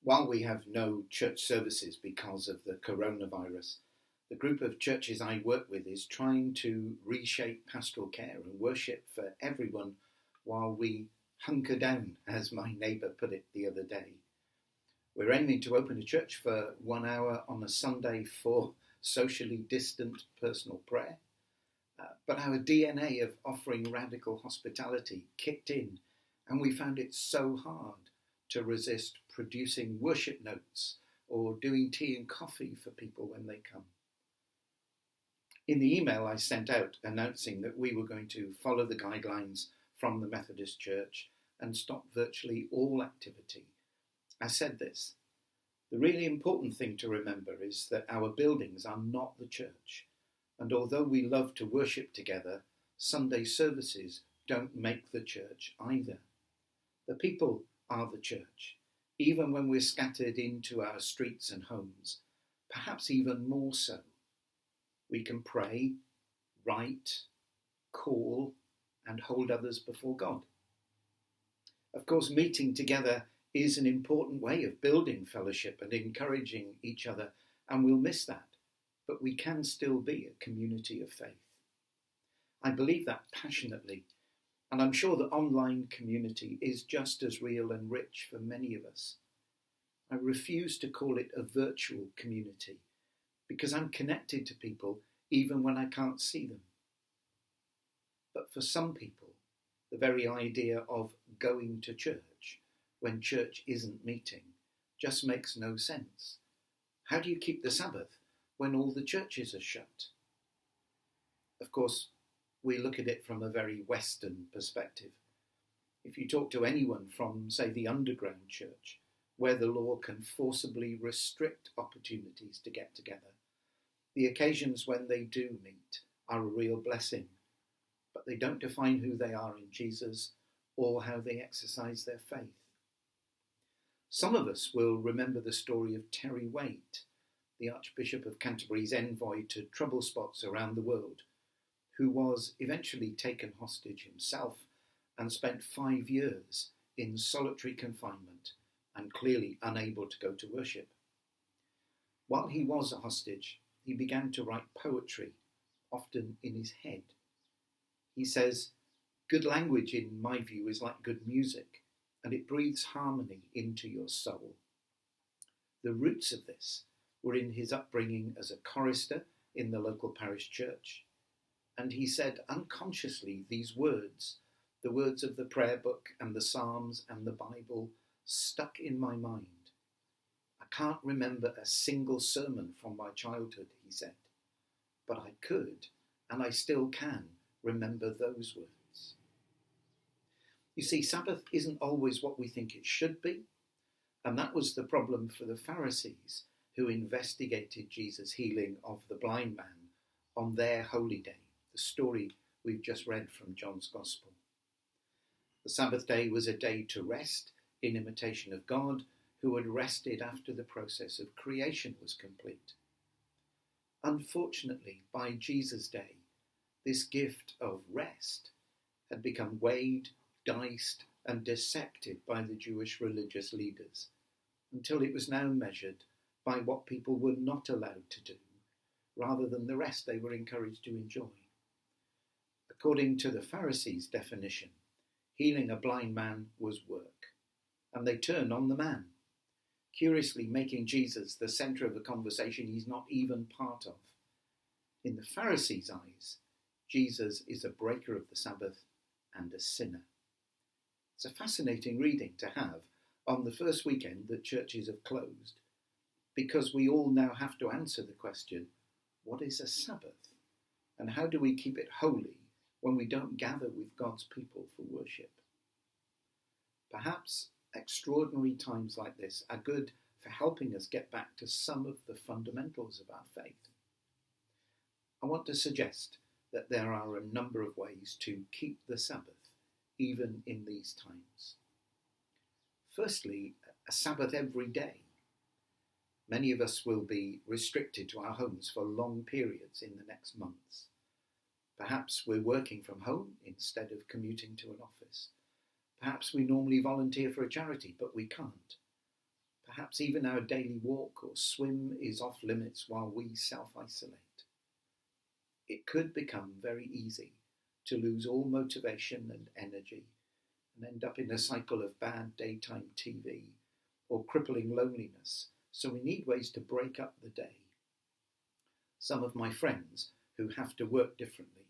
While we have no church services because of the coronavirus, the group of churches I work with is trying to reshape pastoral care and worship for everyone while we hunker down, as my neighbour put it the other day. We're aiming to open a church for 1 hour on a Sunday for socially distant personal prayer. But our DNA of offering radical hospitality kicked in, and we found it so hard to resist producing worship notes or doing tea and coffee for people when they come. In the email I sent out announcing that we were going to follow the guidelines from the Methodist Church and stop virtually all activity, I said this: the really important thing to remember is that our buildings are not the church, and although we love to worship together, Sunday services don't make the church either. The people are the church, even when we're scattered into our streets and homes, perhaps even more so. We can pray, write, call, and hold others before God. Of course, meeting together is an important way of building fellowship and encouraging each other, and we'll miss that, but we can still be a community of faith. I believe that passionately, and I'm sure the online community is just as real and rich for many of us. I refuse to call it a virtual community because I'm connected to people even when I can't see them. But for some people, the very idea of going to church when church isn't meeting just makes no sense. How do you keep the Sabbath when all the churches are shut? Of course, we look at it from a very Western perspective. If you talk to anyone from, say, the underground church, where the law can forcibly restrict opportunities to get together, the occasions when they do meet are a real blessing, but they don't define who they are in Jesus or how they exercise their faith. Some of us will remember the story of Terry Waite, the Archbishop of Canterbury's envoy to trouble spots around the world, who was eventually taken hostage himself and spent 5 years in solitary confinement and clearly unable to go to worship. While he was a hostage, he began to write poetry, often in his head. He says, "Good language, in my view, is like good music, and it breathes harmony into your soul." The roots of this were in his upbringing as a chorister in the local parish church. And he said unconsciously these words, the words of the prayer book and the Psalms and the Bible, stuck in my mind. I can't remember a single sermon from my childhood, he said, but I could, and I still can, remember those words. You see, Sabbath isn't always what we think it should be, and that was the problem for the Pharisees who investigated Jesus' healing of the blind man on their holy day. The story we've just read from John's Gospel. The Sabbath day was a day to rest in imitation of God, who had rested after the process of creation was complete. Unfortunately, by Jesus' day, this gift of rest had become weighed, diced, and dissected by the Jewish religious leaders, until it was now measured by what people were not allowed to do, rather than the rest they were encouraged to enjoy. According to the Pharisees' definition, healing a blind man was work, and they turn on the man, curiously making Jesus the centre of a conversation he's not even part of. In the Pharisees' eyes, Jesus is a breaker of the Sabbath and a sinner. It's a fascinating reading to have on the first weekend that churches have closed, because we all now have to answer the question, what is a Sabbath? And how do we keep it holy when we don't gather with God's people for worship? Perhaps extraordinary times like this are good for helping us get back to some of the fundamentals of our faith. I want to suggest that there are a number of ways to keep the Sabbath, even in these times. Firstly, a Sabbath every day. Many of us will be restricted to our homes for long periods in the next months. Perhaps we're working from home instead of commuting to an office. Perhaps we normally volunteer for a charity, but we can't. Perhaps even our daily walk or swim is off limits while we self-isolate. It could become very easy to lose all motivation and energy and end up in a cycle of bad daytime TV or crippling loneliness, so we need ways to break up the day. Some of my friends who have to work differently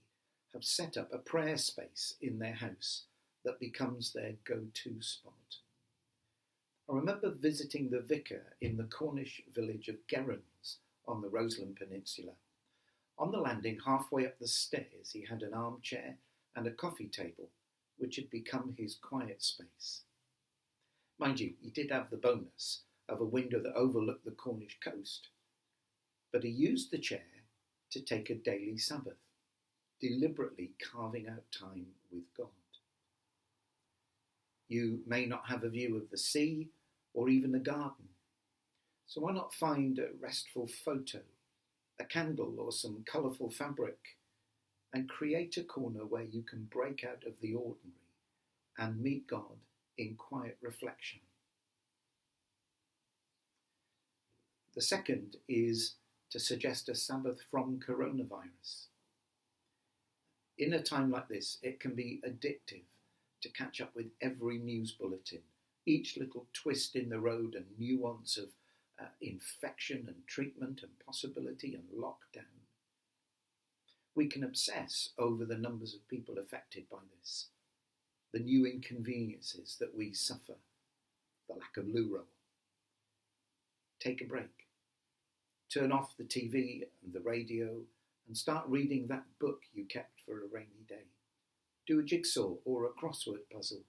have set up a prayer space in their house that becomes their go-to spot. I remember visiting the vicar in the Cornish village of Gerrans on the Roseland Peninsula. On the landing, halfway up the stairs, he had an armchair and a coffee table, which had become his quiet space. Mind you, he did have the bonus of a window that overlooked the Cornish coast, but he used the chair to take a daily Sabbath, deliberately carving out time with God. You may not have a view of the sea or even the garden, so why not find a restful photo, a candle or some colourful fabric, and create a corner where you can break out of the ordinary and meet God in quiet reflection. The second is to suggest a Sabbath from coronavirus. In a time like this, it can be addictive to catch up with every news bulletin, each little twist in the road and nuance of infection and treatment and possibility and lockdown. We can obsess over the numbers of people affected by this, the new inconveniences that we suffer, the lack of loo roll. Take a break. Turn off the TV and the radio and start reading that book you kept for a rainy day. Do a jigsaw or a crossword puzzle.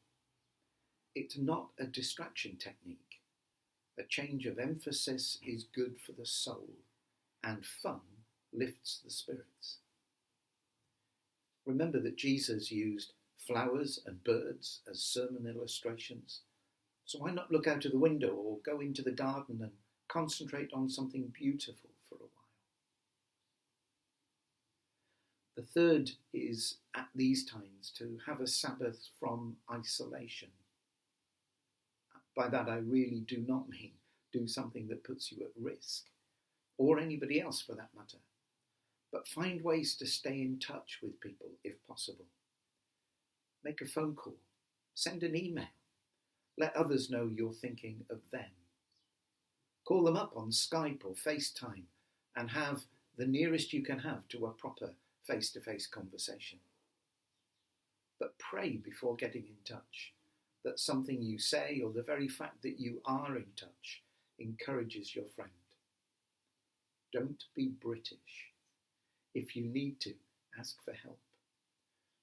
It's not a distraction technique. A change of emphasis is good for the soul, and fun lifts the spirits. Remember that Jesus used flowers and birds as sermon illustrations. So why not look out of the window or go into the garden and concentrate on something beautiful for a while? The third is, at these times, to have a Sabbath from isolation. By that I really do not mean do something that puts you at risk, or anybody else for that matter, but find ways to stay in touch with people if possible. Make a phone call, send an email, let others know you're thinking of them. Call them up on Skype or FaceTime and have the nearest you can have to a proper face-to-face conversation. But pray before getting in touch that something you say or the very fact that you are in touch encourages your friend. Don't be British. If you need to, ask for help.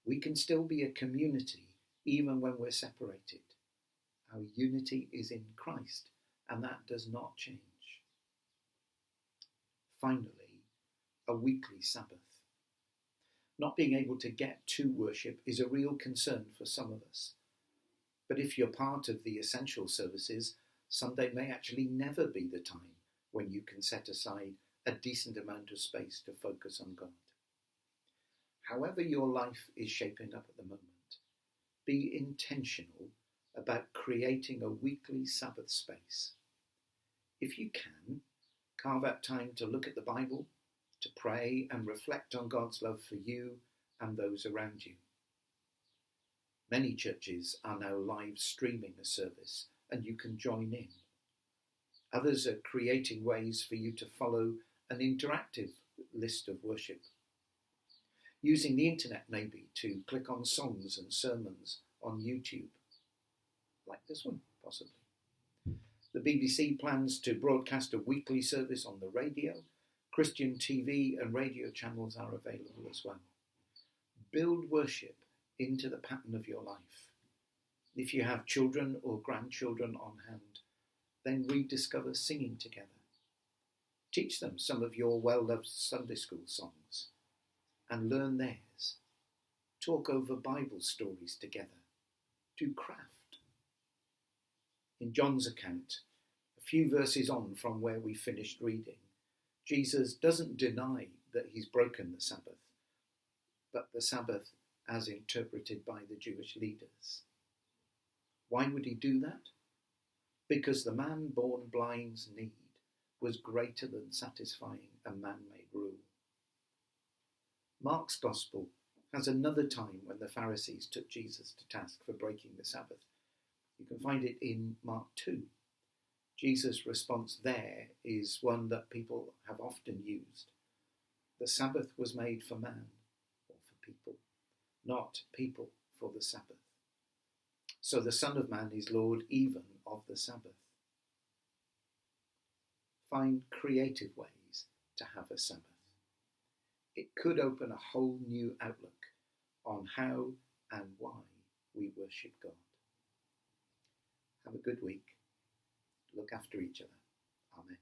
We can still be a community even when we're separated. Our unity is in Christ, and that does not change. Finally, a weekly Sabbath. Not being able to get to worship is a real concern for some of us. But if you're part of the essential services, Sunday may actually never be the time when you can set aside a decent amount of space to focus on God. However your life is shaping up at the moment, be intentional about creating a weekly Sabbath space. If you can, carve out time to look at the Bible, to pray and reflect on God's love for you and those around you. Many churches are now live streaming a service and you can join in. Others are creating ways for you to follow an interactive list of worship. Using the internet maybe to click on songs and sermons on YouTube, like this one possibly. The BBC plans to broadcast a weekly service on the radio. Christian TV and radio channels are available as well. Build worship into the pattern of your life. If you have children or grandchildren on hand, then rediscover singing together. Teach them some of your well-loved Sunday school songs and learn theirs. Talk over Bible stories together. Do craft. In John's account, a few verses on from where we finished reading, Jesus doesn't deny that he's broken the Sabbath, but the Sabbath as interpreted by the Jewish leaders. Why would he do that? because the man born blind's need was greater than satisfying a man-made rule. Mark's Gospel has another time when the Pharisees took Jesus to task for breaking the Sabbath. You can find it in Mark 2. Jesus' response there is one that people have often used. The Sabbath was made for man, or for people, not people for the Sabbath. So the Son of Man is Lord even of the Sabbath. Find creative ways to have a Sabbath. It could open a whole new outlook on how and why we worship God. Have a good week. Look after each other. Amen.